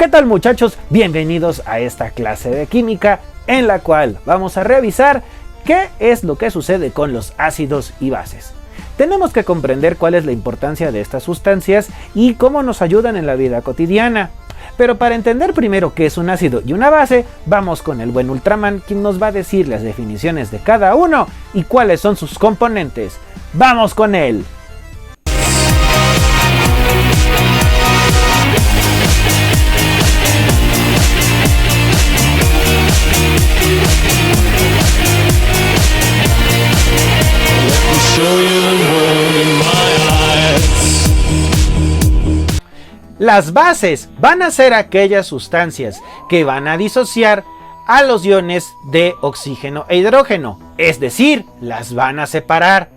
¿Qué tal, muchachos? Bienvenidos a esta clase de química en la cual vamos a revisar qué es lo que sucede con los ácidos y bases. Tenemos que comprender cuál es la importancia de estas sustancias y cómo nos ayudan en la vida cotidiana. Pero para entender primero qué es un ácido y una base, vamos con el buen Ultraman, quien nos va a decir las definiciones de cada uno y cuáles son sus componentes. ¡Vamos con él! Las bases van a ser aquellas sustancias que van a disociar a los iones de oxígeno e hidrógeno, es decir, las van a separar.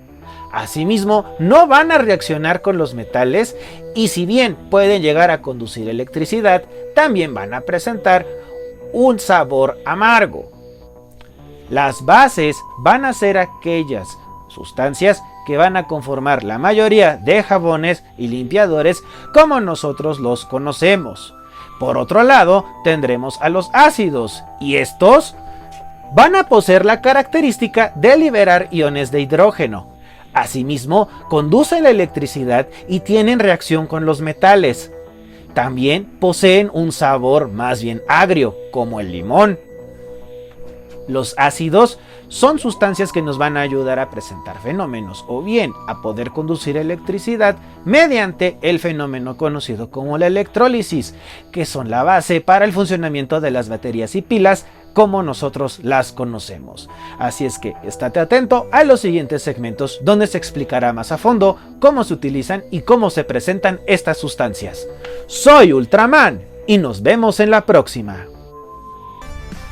Asimismo, no van a reaccionar con los metales y si bien pueden llegar a conducir electricidad, también van a presentar un sabor amargo. Las bases van a ser aquellas sustancias que van a conformar la mayoría de jabones y limpiadores como nosotros los conocemos. Por otro lado, tendremos a los ácidos y estos van a poseer la característica de liberar iones de hidrógeno. Asimismo, conducen la electricidad y tienen reacción con los metales. También poseen un sabor más bien agrio, como el limón. Los ácidos son sustancias que nos van a ayudar a presentar fenómenos o bien a poder conducir electricidad mediante el fenómeno conocido como la electrólisis, que son la base para el funcionamiento de las baterías y pilas como nosotros las conocemos. Así es que estate atento a los siguientes segmentos donde se explicará más a fondo cómo se utilizan y cómo se presentan estas sustancias. Soy Ultraman y nos vemos en la próxima.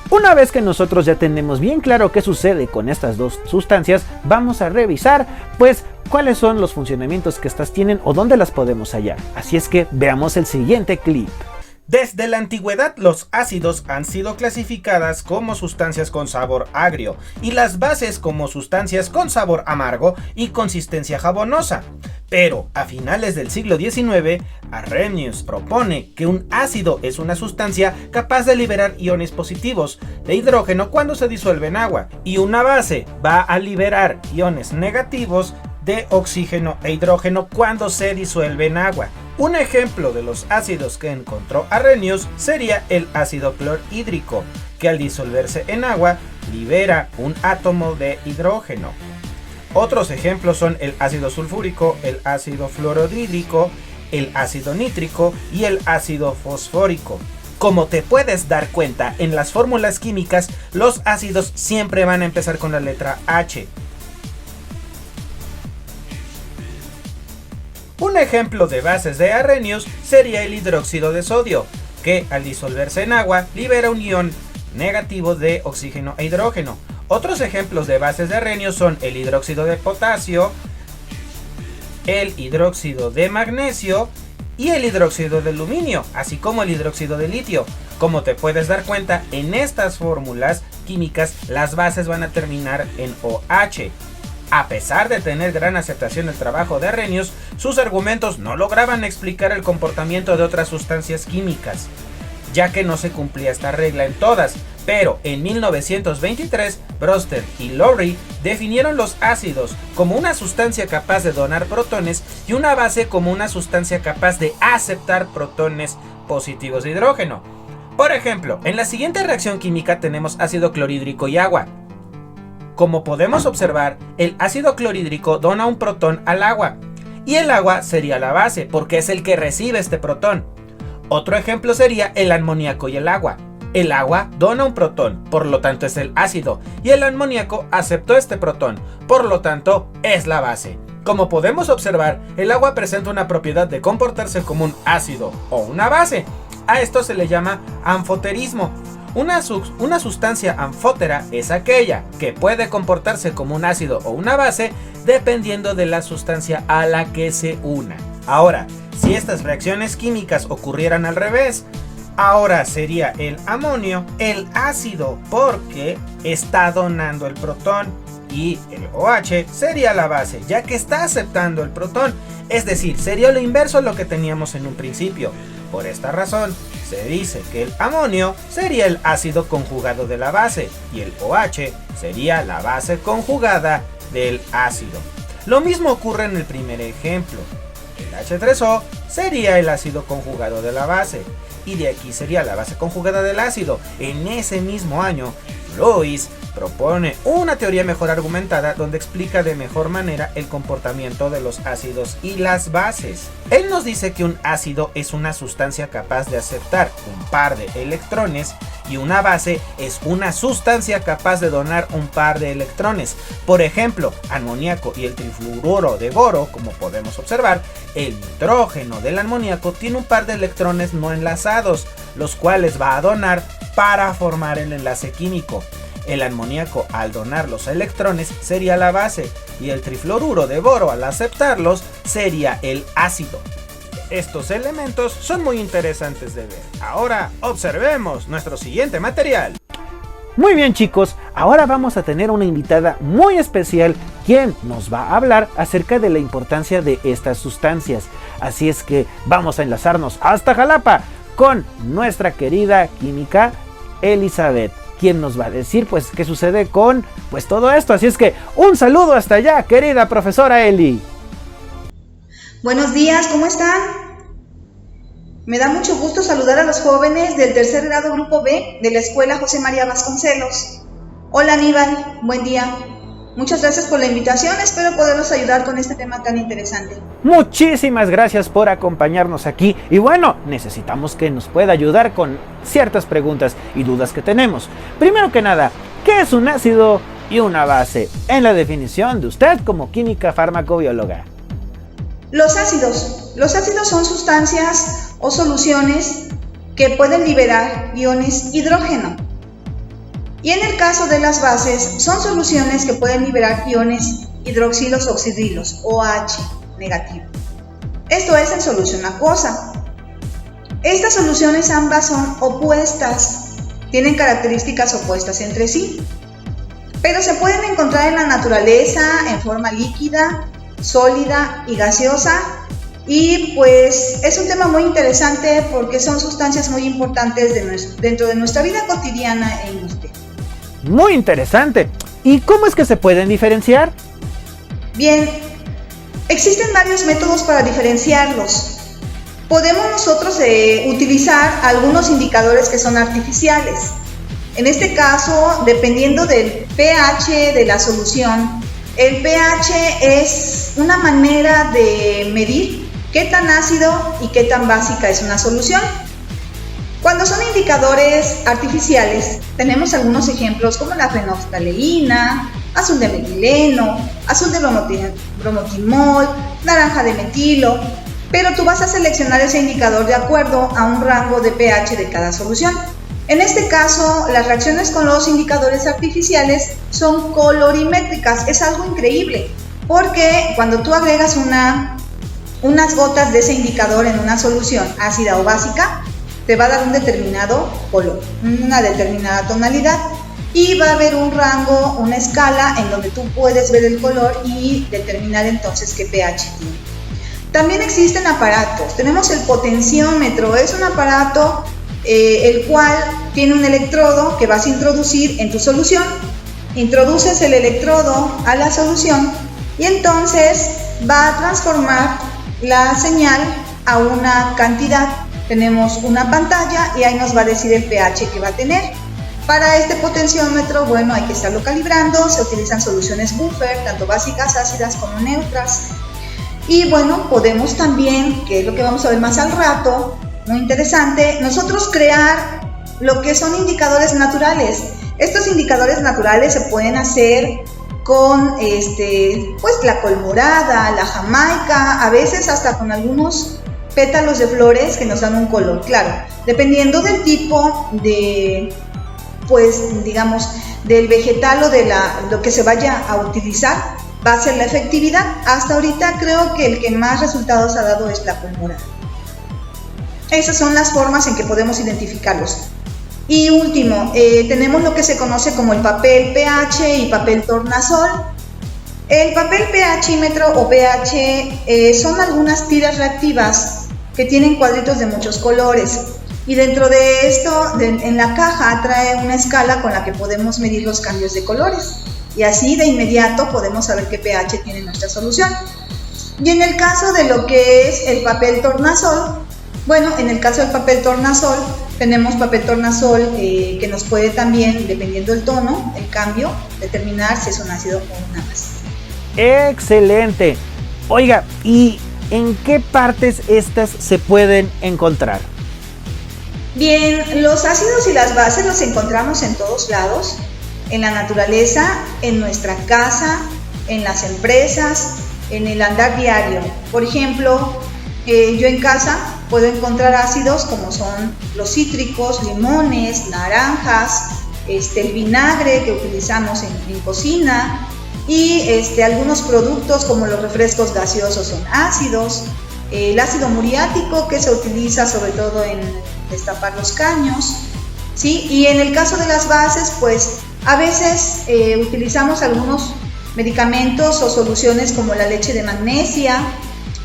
Una vez que nosotros ya tenemos bien claro qué sucede con estas dos sustancias, vamos a revisar pues cuáles son los funcionamientos que estas tienen o dónde las podemos hallar. Así es que veamos el siguiente clip. Desde la antigüedad los ácidos han sido clasificadas como sustancias con sabor agrio y las bases como sustancias con sabor amargo y consistencia jabonosa. Pero a finales del siglo XIX, Arrhenius propone que un ácido es una sustancia capaz de liberar iones positivos de hidrógeno cuando se disuelve en agua y una base va a liberar iones negativos de oxígeno e hidrógeno cuando se disuelve en agua. Un ejemplo de los ácidos que encontró Arrhenius sería el ácido clorhídrico, que al disolverse en agua libera un átomo de hidrógeno. Otros ejemplos son el ácido sulfúrico, el ácido fluorhídrico, el ácido nítrico y el ácido fosfórico. Como te puedes dar cuenta, en las fórmulas químicas los ácidos siempre van a empezar con la letra H. Un ejemplo de bases de Arrhenius sería el hidróxido de sodio, que al disolverse en agua libera un ion negativo de oxígeno e hidrógeno. Otros ejemplos de bases de Arrhenius son el hidróxido de potasio, el hidróxido de magnesio y el hidróxido de aluminio, así como el hidróxido de litio. Como te puedes dar cuenta, en estas fórmulas químicas las bases van a terminar en OH. A pesar de tener gran aceptación el trabajo de Arrhenius, sus argumentos no lograban explicar el comportamiento de otras sustancias químicas, ya que no se cumplía esta regla en todas, pero en 1923 Brewster y Lowry definieron los ácidos como una sustancia capaz de donar protones y una base como una sustancia capaz de aceptar protones positivos de hidrógeno. Por ejemplo, en la siguiente reacción química tenemos ácido clorhídrico y agua. Como podemos observar, el ácido clorhídrico dona un protón al agua y el agua sería la base porque es el que recibe este protón. Otro ejemplo sería el amoníaco y el agua. El agua dona un protón, por lo tanto es el ácido, y el amoníaco aceptó este protón, por lo tanto es la base. Como podemos observar, el agua presenta una propiedad de comportarse como un ácido o una base. A esto se le llama anfoterismo. Una sustancia anfótera es aquella que puede comportarse como un ácido o una base dependiendo de la sustancia a la que se una. Ahora, si estas reacciones químicas ocurrieran al revés, ahora sería el amonio el ácido porque está donando el protón y el OH sería la base ya que está aceptando el protón, es decir, sería lo inverso a lo que teníamos en un principio. Por esta razón, Se dice que el amonio sería el ácido conjugado de la base y el OH sería la base conjugada del ácido. Lo mismo ocurre en el primer ejemplo. El H3O sería el ácido conjugado de la base y de aquí sería la base conjugada del ácido. En ese mismo año, Lewis propone una teoría mejor argumentada donde explica de mejor manera el comportamiento de los ácidos y las bases. Él nos dice que un ácido es una sustancia capaz de aceptar un par de electrones y una base es una sustancia capaz de donar un par de electrones. Por ejemplo, amoníaco y el trifluoruro de boro, como podemos observar, el nitrógeno del amoníaco tiene un par de electrones no enlazados, los cuales va a donar para formar el enlace químico. El amoníaco al donar los electrones sería la base y el trifluoruro de boro al aceptarlos sería el ácido. Estos elementos son muy interesantes de ver. Ahora observemos nuestro siguiente material. Muy bien chicos, ahora vamos a tener una invitada muy especial quien nos va a hablar acerca de la importancia de estas sustancias. Así es que vamos a enlazarnos hasta Jalapa con nuestra querida química Elizabeth, quien nos va a decir pues qué sucede con todo esto. Así es que un saludo hasta allá, querida profesora Eli. Buenos días, ¿cómo están? Me da mucho gusto saludar a los jóvenes del tercer grado grupo B de la escuela José María Vasconcelos. Hola Aníbal, buen día. Muchas gracias por la invitación, espero poderlos ayudar con este tema tan interesante. Muchísimas gracias por acompañarnos aquí y bueno, necesitamos que nos pueda ayudar con ciertas preguntas y dudas que tenemos. Primero que nada, ¿qué es un ácido y una base? En la definición de usted como química farmacobióloga. Los ácidos son sustancias o soluciones que pueden liberar iones hidrógeno. Y en el caso de las bases, son soluciones que pueden liberar iones hidroxilos oxidrilos, OH negativo. Esto es en solución acuosa. Estas soluciones ambas son opuestas, tienen características opuestas entre sí, pero se pueden encontrar en la naturaleza en forma líquida, sólida y gaseosa. Y pues es un tema muy interesante porque son sustancias muy importantes dentro de nuestra vida cotidiana e industrial. Muy interesante. ¿Y cómo es que se pueden diferenciar? Bien, existen varios métodos para diferenciarlos. Podemos nosotros utilizar algunos indicadores que son artificiales. En este caso, dependiendo del pH de la solución, el pH es una manera de medir qué tan ácido y qué tan básica es una solución. Cuando son indicadores artificiales, tenemos algunos ejemplos como la fenoftaleína, azul de metileno, azul de bromotimol, naranja de metilo, pero tú vas a seleccionar ese indicador de acuerdo a un rango de pH de cada solución. En este caso, las reacciones con los indicadores artificiales son colorimétricas. Es algo increíble, porque cuando tú agregas unas gotas de ese indicador en una solución ácida o básica, te va a dar un determinado color, una determinada tonalidad, y va a haber un rango, una escala en donde tú puedes ver el color y determinar entonces qué pH tiene. También existen aparatos. Tenemos el potenciómetro, es un aparato el cual tiene un electrodo que vas a introducir en tu solución. Introduces el electrodo a la solución y entonces va a transformar la señal a una cantidad. Tenemos una pantalla y ahí nos va a decir el pH que va a tener. Para este potenciómetro, bueno, hay que estarlo calibrando. Se utilizan soluciones buffer, tanto básicas, ácidas como neutras. Y bueno, podemos también, que es lo que vamos a ver más al rato, muy interesante, nosotros crear lo que son indicadores naturales. Estos indicadores naturales se pueden hacer con pues la col morada, la jamaica, a veces hasta con algunos pétalos de flores que nos dan un color claro, dependiendo del tipo de, pues digamos, del vegetal o de lo que se vaya a utilizar, va a ser la efectividad. Hasta ahorita creo que el que más resultados ha dado es la col morada. Esas son las formas en que podemos identificarlos. Y último, tenemos lo que se conoce como el papel pH y papel tornasol. El papel pHímetro o pH son algunas tiras reactivas que tienen cuadritos de muchos colores. Y dentro de esto, en la caja trae una escala con la que podemos medir los cambios de colores. Y así de inmediato podemos saber qué pH tiene nuestra solución. Y en el caso de lo que es el papel tornasol, bueno, en el caso del papel tornasol, tenemos papel tornasol que nos puede también, dependiendo del tono, el cambio, determinar si es un ácido o una base. ¡Excelente! Oiga, ¿y en qué partes estas se pueden encontrar? Bien, los ácidos y las bases los encontramos en todos lados, en la naturaleza, en nuestra casa, en las empresas, en el andar diario. Por ejemplo, yo en casa puedo encontrar ácidos como son los cítricos, limones, naranjas, el vinagre que utilizamos en cocina, y algunos productos como los refrescos gaseosos son ácidos, el ácido muriático que se utiliza sobre todo en destapar los caños, ¿sí? Y en el caso de las bases, pues a veces utilizamos algunos medicamentos o soluciones como la leche de magnesia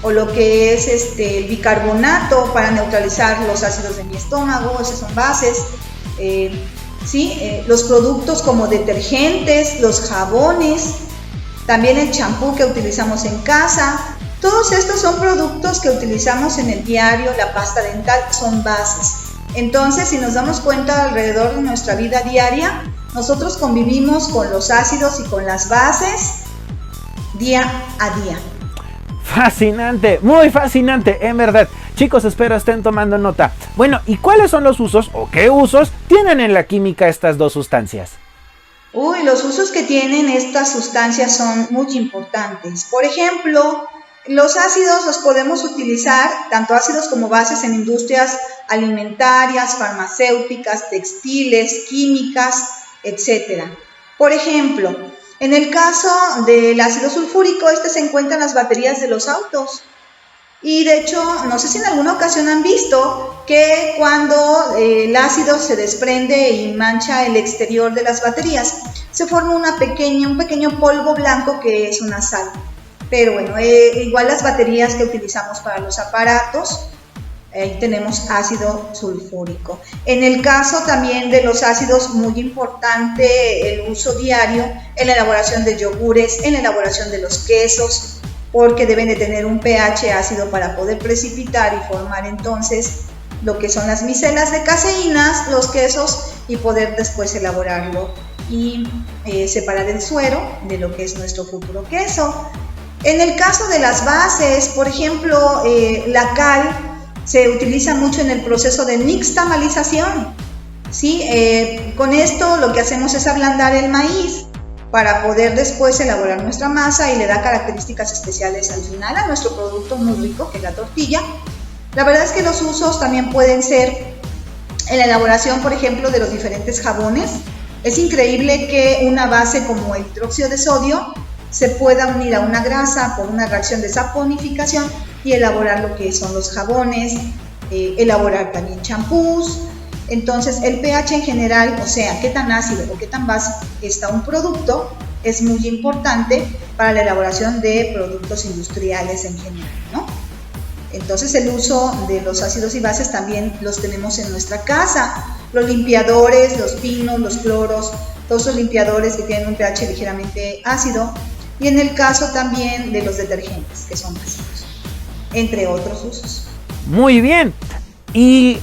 o lo que es el bicarbonato para neutralizar los ácidos de mi estómago, esas son bases. ¿Sí? Los productos como detergentes, los jabones, también el champú que utilizamos en casa, todos estos son productos que utilizamos en el diario, la pasta dental, son bases. Entonces, si nos damos cuenta alrededor de nuestra vida diaria, nosotros convivimos con los ácidos y con las bases día a día. Fascinante, muy fascinante, en verdad. Chicos, espero estén tomando nota. Bueno, ¿y cuáles son los usos o qué usos tienen en la química estas dos sustancias? Los usos que tienen estas sustancias son muy importantes. Por ejemplo, los ácidos los podemos utilizar, tanto ácidos como bases, en industrias alimentarias, farmacéuticas, textiles, químicas, etc. Por ejemplo, en el caso del ácido sulfúrico, se encuentra en las baterías de los autos. Y de hecho, no sé si en alguna ocasión han visto que cuando el ácido se desprende y mancha el exterior de las baterías, se forma un pequeño polvo blanco que es una sal. Pero bueno, igual las baterías que utilizamos para los aparatos, ahí tenemos ácido sulfúrico. En el caso también de los ácidos, muy importante el uso diario en la elaboración de yogures, en la elaboración de los quesos, porque deben de tener un pH ácido para poder precipitar y formar entonces lo que son las micelas de caseínas, los quesos, y poder después elaborarlo y separar el suero de lo que es nuestro futuro queso. En el caso de las bases, por ejemplo, la cal se utiliza mucho en el proceso de nixtamalización, ¿sí? Con esto lo que hacemos es ablandar el maíz para poder después elaborar nuestra masa, y le da características especiales al final a nuestro producto muy rico, que es la tortilla. La verdad es que los usos también pueden ser en la elaboración, por ejemplo, de los diferentes jabones. Es increíble que una base como el hidróxido de sodio se pueda unir a una grasa por una reacción de saponificación y elaborar lo que son los jabones, elaborar también champús. Entonces el pH en general, o sea, qué tan ácido o qué tan básico está un producto, es muy importante para la elaboración de productos industriales en general, ¿no? Entonces el uso de los ácidos y bases también los tenemos en nuestra casa. Los limpiadores, los pinos, los cloros, todos los limpiadores que tienen un pH ligeramente ácido. Y en el caso también de los detergentes, que son básicos, entre otros usos. Muy bien. Y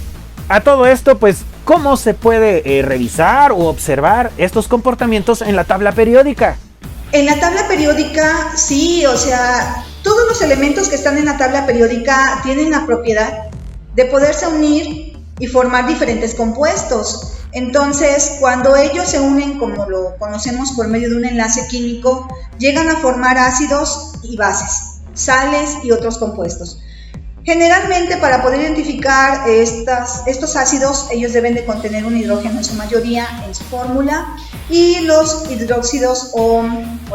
a todo esto, pues, ¿cómo se puede revisar o observar estos comportamientos en la tabla periódica? En la tabla periódica, sí, o sea, todos los elementos que están en la tabla periódica tienen la propiedad de poderse unir y formar diferentes compuestos. Entonces, cuando ellos se unen, como lo conocemos por medio de un enlace químico, llegan a formar ácidos y bases, sales y otros compuestos. Generalmente, para poder identificar estos ácidos, ellos deben de contener un hidrógeno en su mayoría en su fórmula, y los hidróxidos o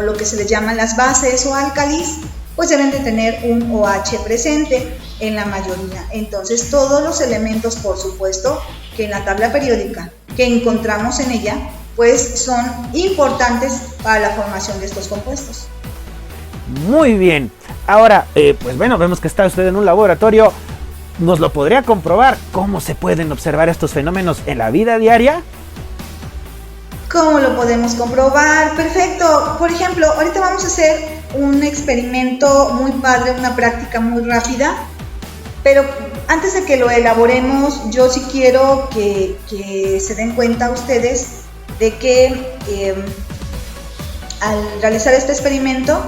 lo que se les llaman las bases o álcalis, pues deben de tener un OH presente en la mayoría. Entonces, todos los elementos, por supuesto, que en la tabla periódica que encontramos en ella, pues son importantes para la formación de estos compuestos. Muy bien. Ahora, pues bueno, vemos que está usted en un laboratorio. ¿Nos lo podría comprobar? ¿Cómo se pueden observar estos fenómenos en la vida diaria? ¿Cómo lo podemos comprobar? Perfecto. Por ejemplo, ahorita vamos a hacer un experimento muy padre, una práctica muy rápida. Pero antes de que lo elaboremos, yo sí quiero que se den cuenta ustedes de que al realizar este experimento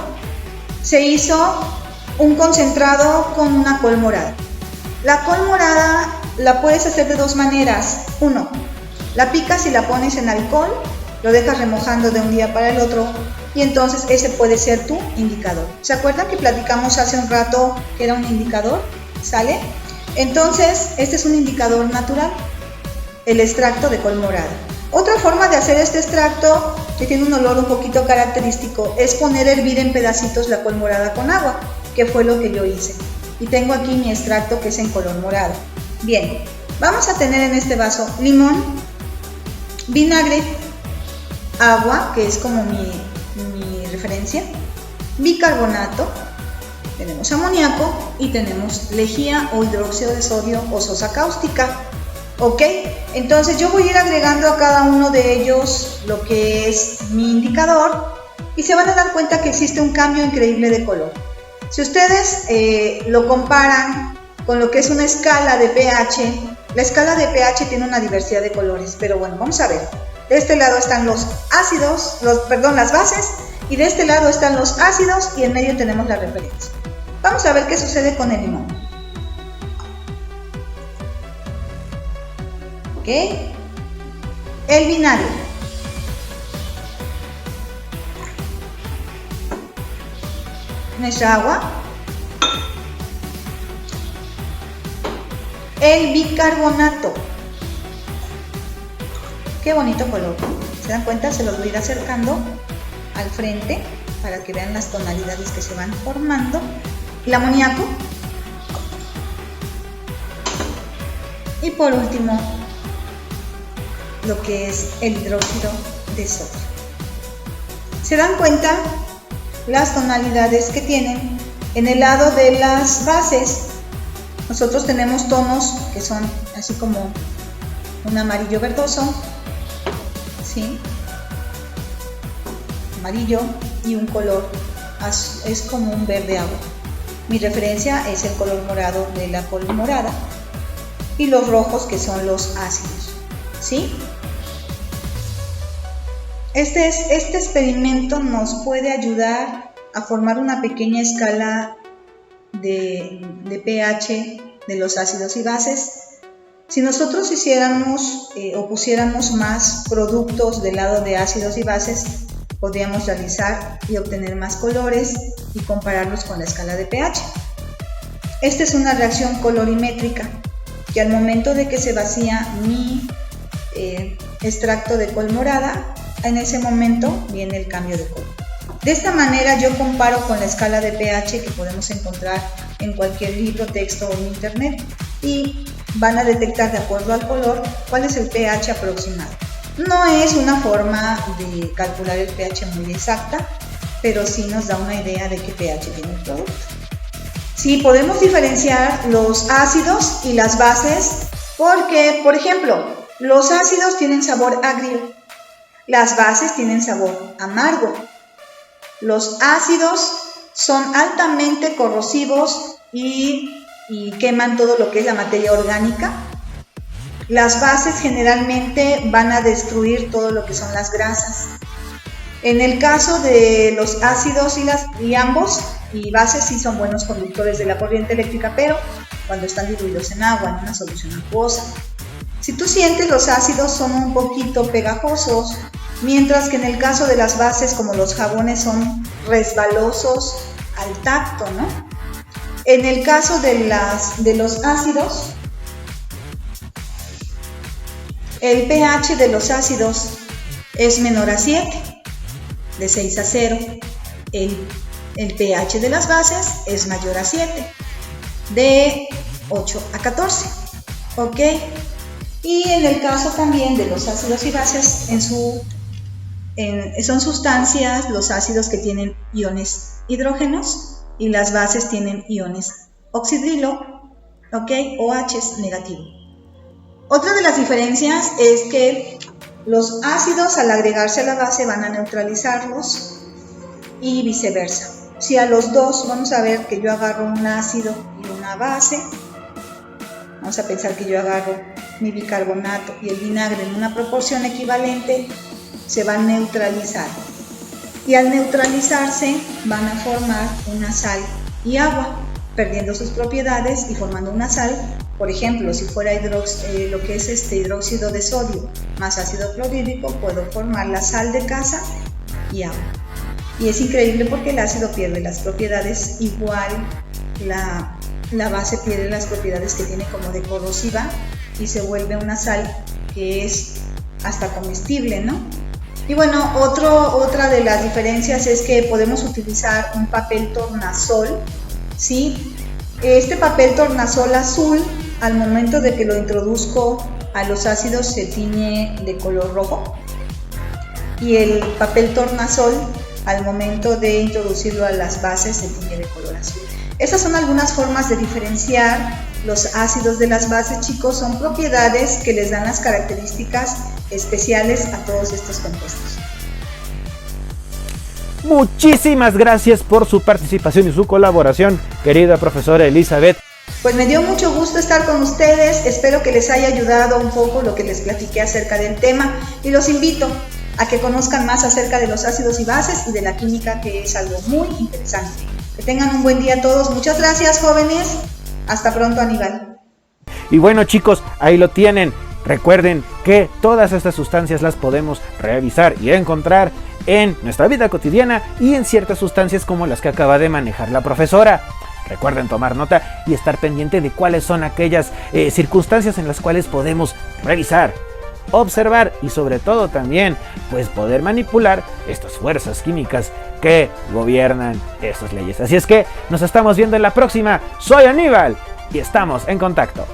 se hizo un concentrado con una col morada. La col morada la puedes hacer de dos maneras. Uno, la picas y la pones en alcohol, lo dejas remojando de un día para el otro y entonces ese puede ser tu indicador. ¿Se acuerdan que platicamos hace un rato que era un indicador? ¿Sale? Entonces, este es un indicador natural, el extracto de col morada. Otra forma de hacer este extracto, que tiene un olor un poquito característico, es poner a hervir en pedacitos la col morada con agua, que fue lo que yo hice. Y tengo aquí mi extracto que es en color morado. Bien, vamos a tener en este vaso limón, vinagre, agua, que es como mi referencia, bicarbonato, tenemos amoníaco y tenemos lejía o hidróxido de sodio o sosa cáustica. ¿Ok? Entonces yo voy a ir agregando a cada uno de ellos lo que es mi indicador y se van a dar cuenta que existe un cambio increíble de color. Si ustedes lo comparan con lo que es una escala de pH, la escala de pH tiene una diversidad de colores, pero bueno, vamos a ver. De este lado están los ácidos, las bases, y de este lado están los ácidos y en medio tenemos la referencia. Vamos a ver qué sucede con el limón. ¿Ok? El vinagre. Nuestra agua. El bicarbonato. Qué bonito color. ¿Se dan cuenta? Se los voy a ir acercando al frente para que vean las tonalidades que se van formando. El amoníaco. Y por último, lo que es el hidróxido de sodio. ¿Se dan cuenta las tonalidades que tienen? En el lado de las bases, nosotros tenemos tonos que son así como un amarillo verdoso, ¿sí? Amarillo y un color es como un verde agua. Mi referencia es el color morado de la col morada y los rojos que son los ácidos, ¿sí? Este experimento nos puede ayudar a formar una pequeña escala de pH de los ácidos y bases. Si nosotros hiciéramos o pusiéramos más productos del lado de ácidos y bases, podríamos realizar y obtener más colores y compararlos con la escala de pH. Esta es una reacción colorimétrica que al momento de que se vacía mi extracto de col morada, en ese momento viene el cambio de color. De esta manera yo comparo con la escala de pH que podemos encontrar en cualquier libro, texto o en internet y van a detectar de acuerdo al color cuál es el pH aproximado. No es una forma de calcular el pH muy exacta, pero sí nos da una idea de qué pH tiene el producto. Sí, podemos diferenciar los ácidos y las bases porque, por ejemplo, los ácidos tienen sabor agrio, las bases tienen sabor amargo. Los ácidos son altamente corrosivos y queman todo lo que es la materia orgánica. Las bases generalmente van a destruir todo lo que son las grasas. En el caso de los ácidos y ambos y bases sí son buenos conductores de la corriente eléctrica, pero cuando están diluidos en agua, en una solución acuosa. Si tú sientes, los ácidos son un poquito pegajosos, mientras que en el caso de las bases, como los jabones, son resbalosos al tacto, ¿no? En el caso de los ácidos, el pH de los ácidos es menor a 7, de 6 a 0. El pH de las bases es mayor a 7, de 8 a 14. ¿Ok? Y en el caso también de los ácidos y bases, son sustancias, los ácidos que tienen iones hidrógenos y las bases tienen iones oxidrilo ¿ok? OH es negativo. Otra de las diferencias es que los ácidos al agregarse a la base van a neutralizarlos y viceversa. Si a los dos, vamos a ver que yo agarro un ácido y una base, vamos a pensar que yo agarro mi bicarbonato y el vinagre en una proporción equivalente, se van a neutralizar. Y al neutralizarse van a formar una sal y agua, perdiendo sus propiedades y formando una sal. Por ejemplo, si fuera lo que es hidróxido de sodio más ácido clorhídrico, puedo formar la sal de casa y agua. Y es increíble porque el ácido pierde las propiedades, igual la base pierde las propiedades que tiene como de corrosiva y se vuelve una sal que es hasta comestible, ¿no? Y bueno, otra de las diferencias es que podemos utilizar un papel tornasol, ¿sí? Este papel tornasol azul, al momento de que lo introduzco a los ácidos, se tiñe de color rojo, y el papel tornasol, al momento de introducirlo a las bases, se tiñe de color azul. Estas son algunas formas de diferenciar los ácidos de las bases, chicos. Son propiedades que les dan las características especiales a todos estos compuestos. Muchísimas gracias por su participación y su colaboración, querida profesora Elizabeth. Pues me dio mucho gusto estar con ustedes, espero que les haya ayudado un poco lo que les platiqué acerca del tema y los invito a que conozcan más acerca de los ácidos y bases y de la química, que es algo muy interesante. Que tengan un buen día todos. Muchas gracias, jóvenes. Hasta pronto, Aníbal. Y bueno, chicos, ahí lo tienen. Recuerden que todas estas sustancias las podemos revisar y encontrar en nuestra vida cotidiana y en ciertas sustancias como las que acaba de manejar la profesora. Recuerden tomar nota y estar pendiente de cuáles son aquellas circunstancias en las cuales podemos revisar, observar y sobre todo también pues poder manipular estas fuerzas químicas que gobiernan estas leyes. Así es que nos estamos viendo en la próxima. Soy Aníbal y estamos en contacto.